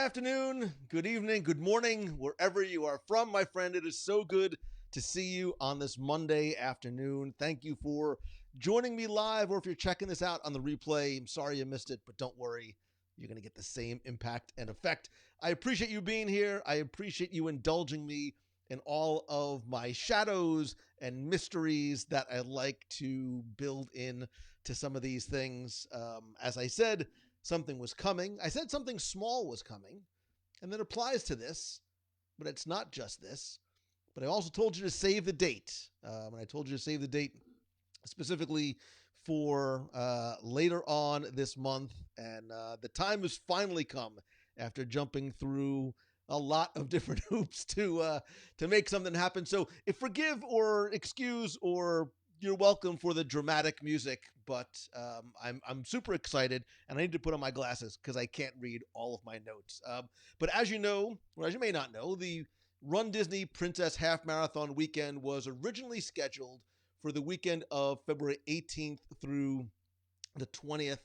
afternoon, good evening, good morning, wherever you are from, my friend. It is so good to see you on this Monday afternoon. Thank you for joining me live, or if you're checking this out on the replay, I'm sorry you missed it, but don't worry. You're going to get the same impact and effect. I appreciate you being here. I appreciate you indulging me in all of my shadows and mysteries that I like to build in to some of these things. As I said, something was coming. I said something small was coming, and that applies to this, but it's not just this. But I also told you to save the date. And I told you to save the date specifically for later on this month. And the time has finally come after jumping through a lot of different hoops to make something happen. So if forgive or excuse or you're welcome for the dramatic music, but I'm super excited, and I need to put on my glasses because I can't read all of my notes. But as you know, or as you may not know, the Run Disney Princess Half Marathon weekend was originally scheduled for the weekend of February 18th through the 20th,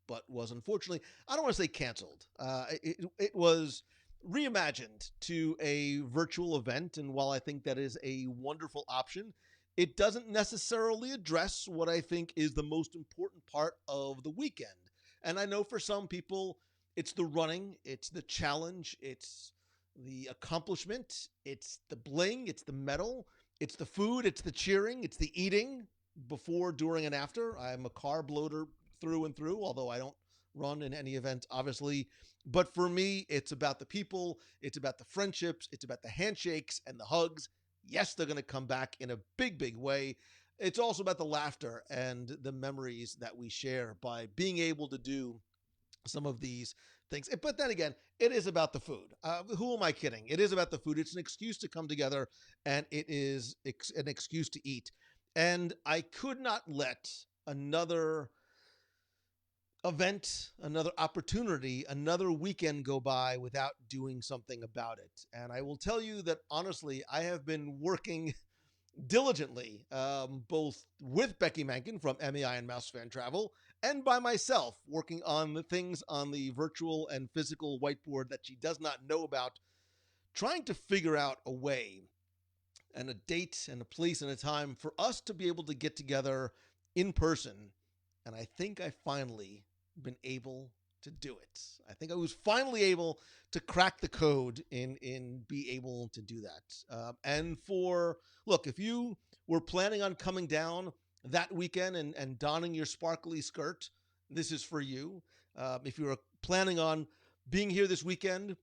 but was unfortunately, I don't want to say canceled. It was reimagined to a virtual event, and while I think that is a wonderful option, it doesn't necessarily address what I think is the most important part of the weekend. And I know for some people, it's the running, it's the challenge, it's the accomplishment, it's the bling, it's the medal, it's the food, it's the cheering, it's the eating before, during, and after. I'm a carb loader through and through, although I don't run in any event, obviously. But for me, it's about the people, it's about the friendships, it's about the handshakes and the hugs. Yes, they're going to come back in a big, big way. It's also about the laughter and the memories that we share by being able to do some of these things. But then again, it is about the food. Who am I kidding? It is about the food. It's an excuse to come together, and it is an excuse to eat. And I could not let another event, another opportunity, another weekend go by without doing something about it. And I will tell you that honestly, I have been working diligently, both with Becky Mankin from MEI and Mouse Fan Travel, and by myself, working on the things on the virtual and physical whiteboard that she does not know about, trying to figure out a way and a date and a place and a time for us to be able to get together in person. And I think I finally been able to do it. I think I was finally able to crack the code in be able to do that. And for, look, if you were planning on coming down that weekend and donning your sparkly skirt, this is for you. If you were planning on being here this weekend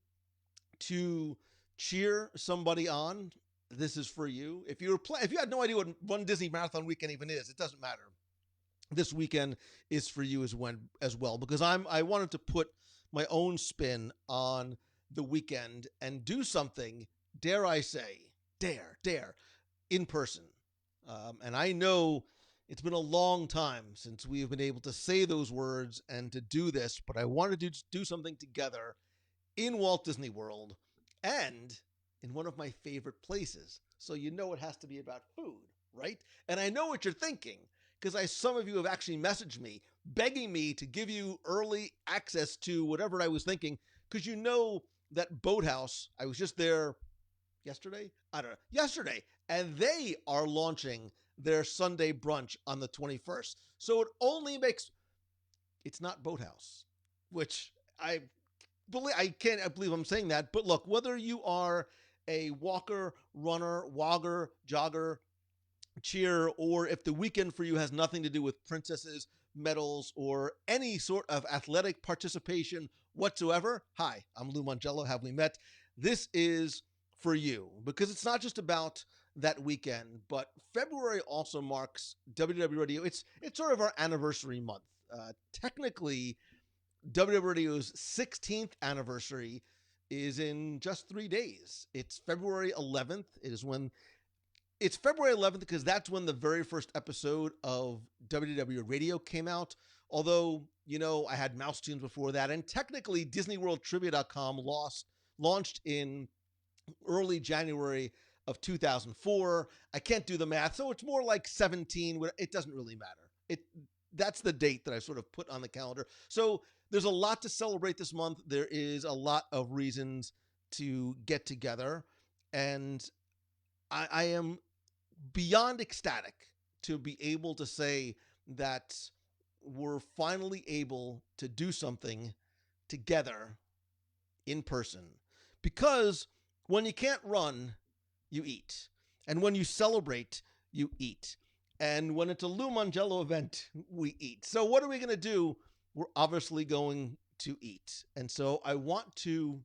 to cheer somebody on, this is for you. If you had no idea what Run Disney Marathon weekend even is, it doesn't matter. This weekend is for you as well, because I wanted to put my own spin on the weekend and do something, dare I say, dare, in person. And I know it's been a long time since we have been able to say those words and to do this, but I wanted to do something together in Walt Disney World and in one of my favorite places. So you know it has to be about food, right? And I know what you're thinking, because some of you have actually messaged me begging me to give you early access to whatever I was thinking, because you know that Boathouse, I was just there yesterday? I don't know. Yesterday. And they are launching their Sunday brunch on the 21st. So it only makes, it's not Boathouse, which I can't believe I'm saying that. But look, whether you are a walker, runner, wogger, jogger, cheer, or if the weekend for you has nothing to do with princesses, medals, or any sort of athletic participation whatsoever, hi, I'm Lou Mangello. Have we met? This is for you, because it's not just about that weekend, but February also marks WDW Radio. It's sort of our anniversary month. Technically, WDW Radio's 16th anniversary is in just 3 days. It's February 11th. It's February 11th because that's when the very first episode of WDW Radio came out. Although, I had Mouse Tunes before that. And technically, DisneyWorldTrivia.com launched in early January of 2004. I can't do the math, so it's more like 17. It doesn't really matter. That's the date that I sort of put on the calendar. So there's a lot to celebrate this month. There is a lot of reasons to get together. And I am beyond ecstatic to be able to say that we're finally able to do something together in person. Because when you can't run, you eat. And when you celebrate, you eat. And when it's a Lou Mangello event, we eat. So what are we going to do? We're obviously going to eat. And so I want to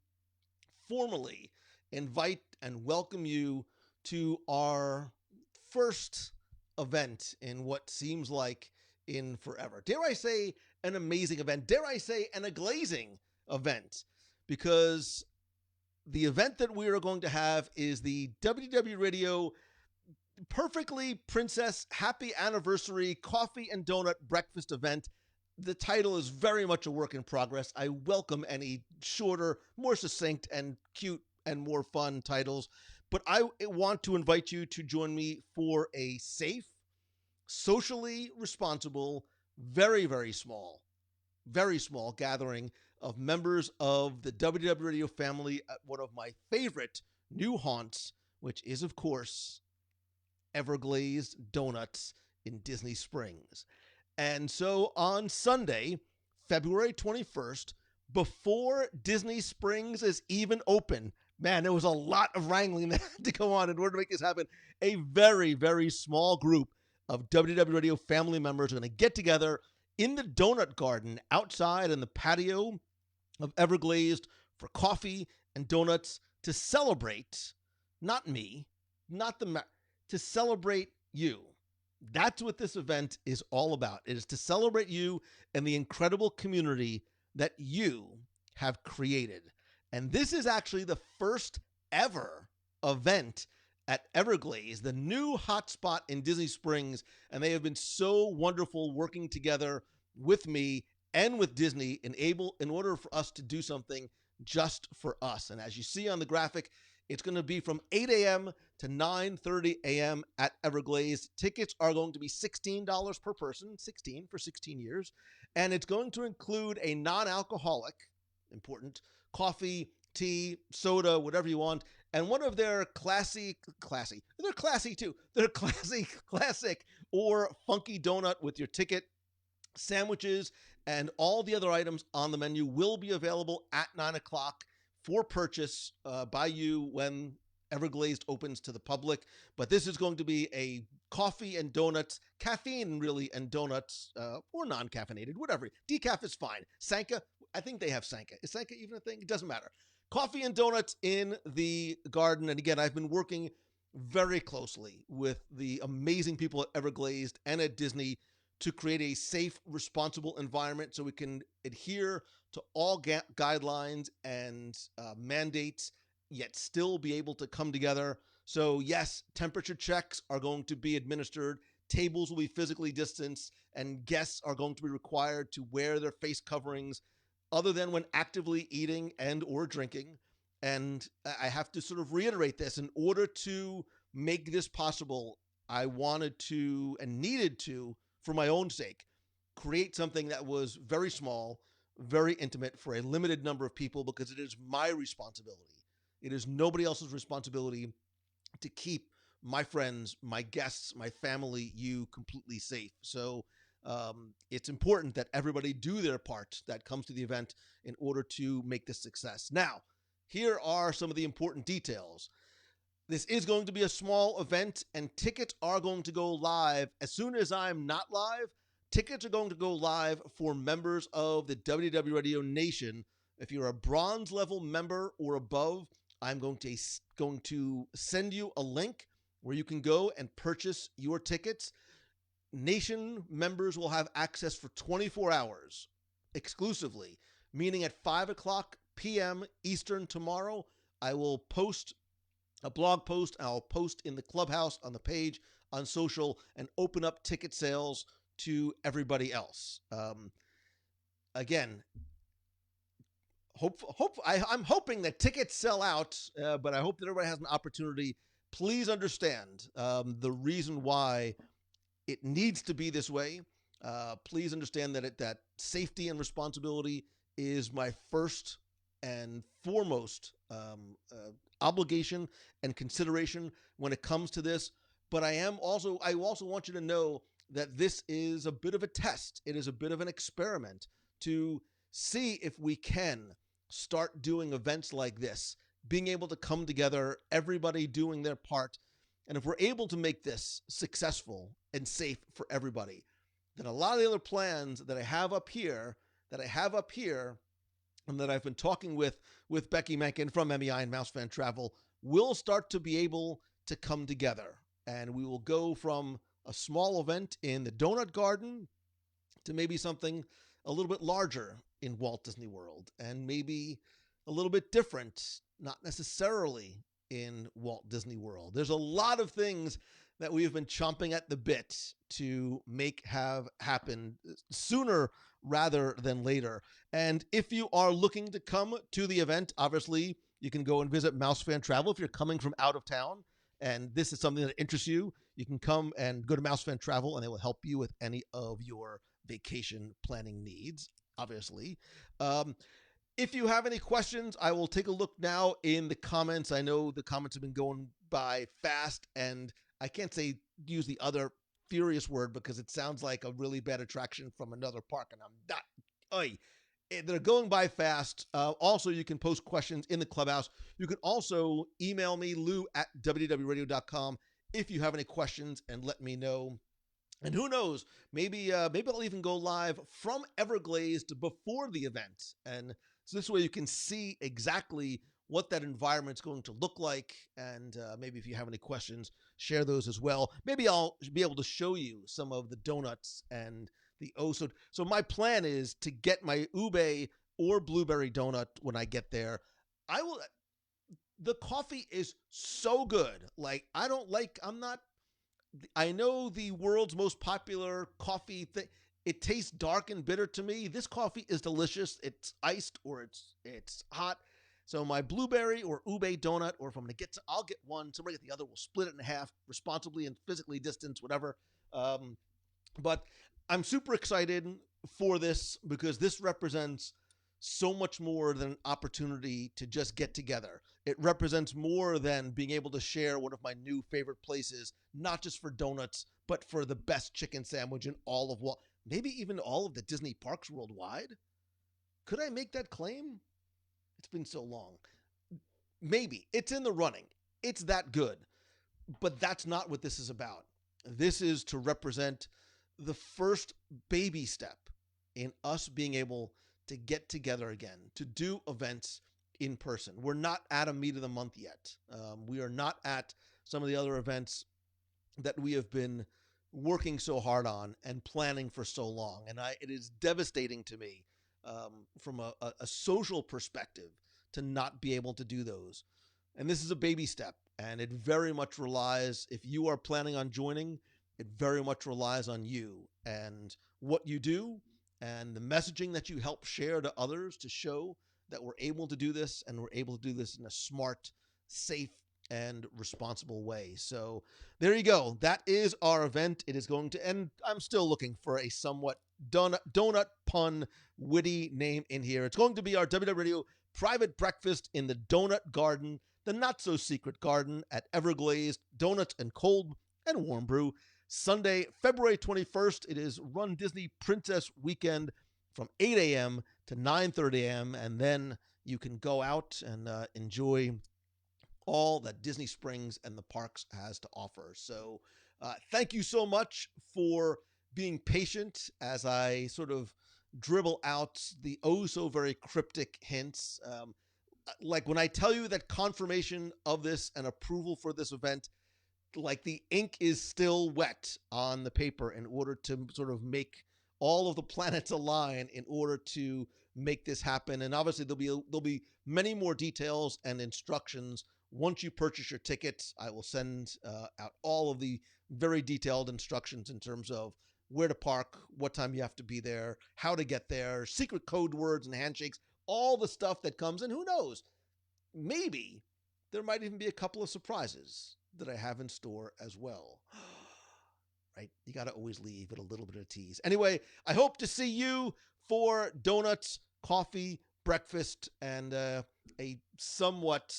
formally invite and welcome you to our first event in what seems like in forever. Dare I say an amazing event? Dare I say an aglazing event? Because the event that we are going to have is the WDW Radio Perfectly Princess Happy Anniversary Coffee and Donut Breakfast event. The title is very much a work in progress. I welcome any shorter, more succinct, and cute and more fun titles. But I want to invite you to join me for a safe, socially responsible, very small gathering of members of the WDW Radio family at one of my favorite new haunts, which is, of course, Everglazed Donuts in Disney Springs. And so on Sunday, February 21st, before Disney Springs is even open, man, there was a lot of wrangling that had to go on in order to make this happen. A very small group of WDW Radio family members are going to get together in the donut garden outside in the patio of Everglazed for coffee and donuts to celebrate, not me, not the to celebrate you. That's what this event is all about. It is to celebrate you and the incredible community that you have created. And this is actually the first ever event at Everglades, the new hotspot in Disney Springs. And they have been so wonderful working together with me and with Disney in order for us to do something just for us. And as you see on the graphic, it's going to be from 8 a.m. to 9:30 a.m. at Everglades. Tickets are going to be $16 per person, 16 for 16 years. And it's going to include a non-alcoholic, important, coffee, tea, soda, whatever you want, and one of their classy or funky donut with your ticket. Sandwiches and all the other items on the menu will be available at 9 o'clock for purchase by you when Everglazed opens to the public. But this is going to be a coffee and donuts, caffeine really, and donuts, or non-caffeinated, whatever. Decaf is fine. Sanka, I think they have Sanka. Is Sanka even a thing? It doesn't matter. Coffee and donuts in the garden. And again, I've been working very closely with the amazing people at Everglazed and at Disney to create a safe, responsible environment so we can adhere to all guidelines and mandates, yet still be able to come together. So yes, temperature checks are going to be administered, tables will be physically distanced, and guests are going to be required to wear their face coverings other than when actively eating and or drinking. And I have to sort of reiterate this. In order to make this possible, I wanted to and needed to, for my own sake, create something that was very small, very intimate for a limited number of people, because it is my responsibility. It is nobody else's responsibility to keep my friends, my guests, my family, you completely safe. So it's important that everybody do their part that comes to the event in order to make this success. Now, here are some of the important details. This is going to be a small event, and tickets are going to go live as soon as I'm not live. Tickets are going to go live for members of the WDW Radio Nation. If you're a bronze level member or above, I'm going to send you a link where you can go and purchase your tickets. Nation members will have access for 24 hours exclusively, meaning at 5 o'clock p.m. Eastern tomorrow, I will post a blog post. I'll post in the clubhouse on the page on social and open up ticket sales to everybody else. Again, I'm hoping that tickets sell out, but I hope that everybody has an opportunity. Please understand the reason why it needs to be this way. Please understand that safety and responsibility is my first and foremost obligation and consideration when it comes to this. But I also want you to know that this is a bit of a test. It is a bit of an experiment to see if we can start doing events like this, being able to come together, everybody doing their part. And if we're able to make this successful and safe for everybody, then a lot of the other plans that I have up here, and that I've been talking with Becky Mencken from MEI and Mouse Fan Travel will start to be able to come together. And we will go from a small event in the Donut Garden to maybe something a little bit larger in Walt Disney World, and maybe a little bit different, not necessarily in Walt Disney World. There's a lot of things that we have been chomping at the bit to make have happen sooner rather than later. And if you are looking to come to the event, obviously you can go and visit Mouse Fan Travel. If you're coming from out of town and this is something that interests you, you can come and go to Mouse Fan Travel and they will help you with any of your vacation planning needs, obviously. If you have any questions, I will take a look now in the comments. I know the comments have been going by fast, and I can't say use the other furious word because it sounds like a really bad attraction from another park, and I'm not. Oy. They're going by fast. Also, you can post questions in the clubhouse. You can also email me, Lou at WDWradio.com, if you have any questions, and let me know. And who knows, maybe I'll even go live from Everglazed before the event. And so this way you can see exactly what that environment's going to look like. And maybe if you have any questions, share those as well. Maybe I'll be able to show you some of the donuts and the So my plan is to get my ube or blueberry donut when I get there. I will. The coffee is so good. Like I'm not. I know the world's most popular coffee thing. It tastes dark and bitter to me. This coffee is delicious. It's iced or it's hot. So my blueberry or ube donut, or if I'm gonna I'll get one. Somebody get the other. We'll split it in half, responsibly and physically distanced, whatever. But I'm super excited for this because this represents so much more than an opportunity to just get together. It represents more than being able to share one of my new favorite places, not just for donuts, but for the best chicken sandwich in all of maybe even all of the Disney parks worldwide. Could I make that claim? It's been so long. Maybe. It's in the running. It's that good. But that's not what this is about. This is to represent the first baby step in us being able to get together again, to do events in person. We're not at a meet of the month yet. We are not at some of the other events that we have been working so hard on and planning for so long. And it is devastating to me from a social perspective to not be able to do those. And this is a baby step, and it very much relies, if you are planning on joining, it very much relies on you and what you do and the messaging that you help share to others to show that we're able to do this, and we're able to do this in a smart, safe, and responsible way. So there you go. That is our event. It is going to end. I'm still looking for a somewhat donut pun witty name in here. It's going to be our WW Radio private breakfast in the Donut Garden, the not so secret garden at Everglazed, donuts and cold and warm brew. Sunday, February 21st. It is Run Disney Princess Weekend from 8 a.m. to 9:30 a.m. And then you can go out and enjoy all that Disney Springs and the parks has to offer. So thank you so much for being patient as I sort of dribble out the oh so very cryptic hints. Like when I tell you that confirmation of this and approval for this event, like the ink is still wet on the paper in order to sort of make all of the planets align in order to make this happen. And obviously there'll be many more details and instructions once you purchase your tickets. I will send out all of the very detailed instructions in terms of where to park, what time you have to be there, how to get there, secret code words and handshakes, all the stuff that comes. And who knows, maybe there might even be a couple of surprises that I have in store as well. Right? You got to always leave with a little bit of tease. Anyway, I hope to see you for donuts, coffee, breakfast, and a somewhat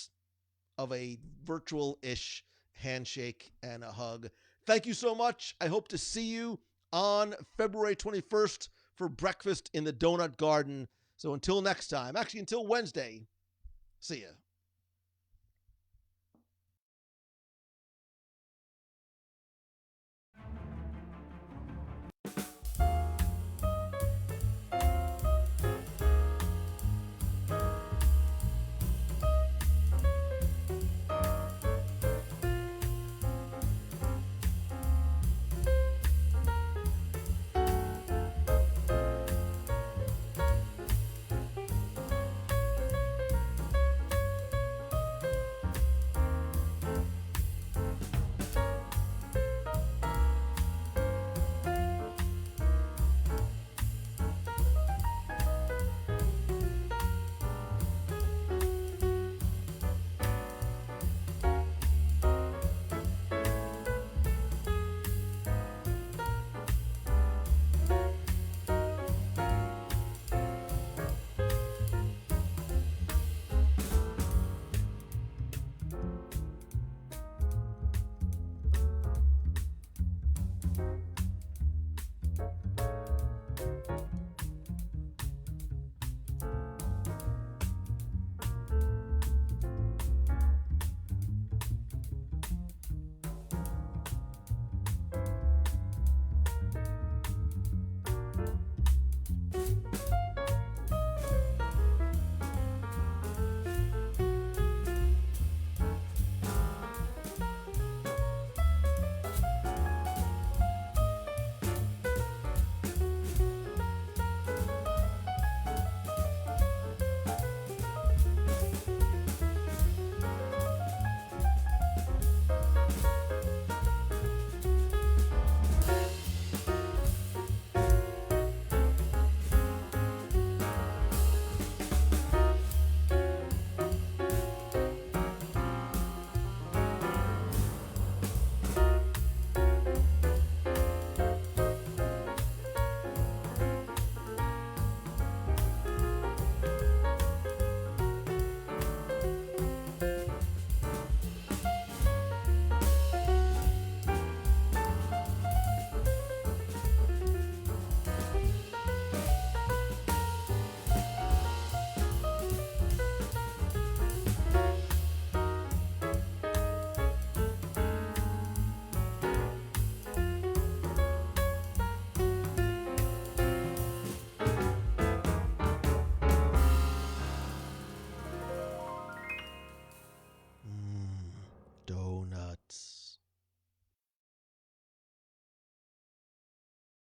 of a virtual ish handshake and a hug. Thank you so much. I hope to see you on February 21st for breakfast in the Donut Garden. So until next time, actually until Wednesday, see ya.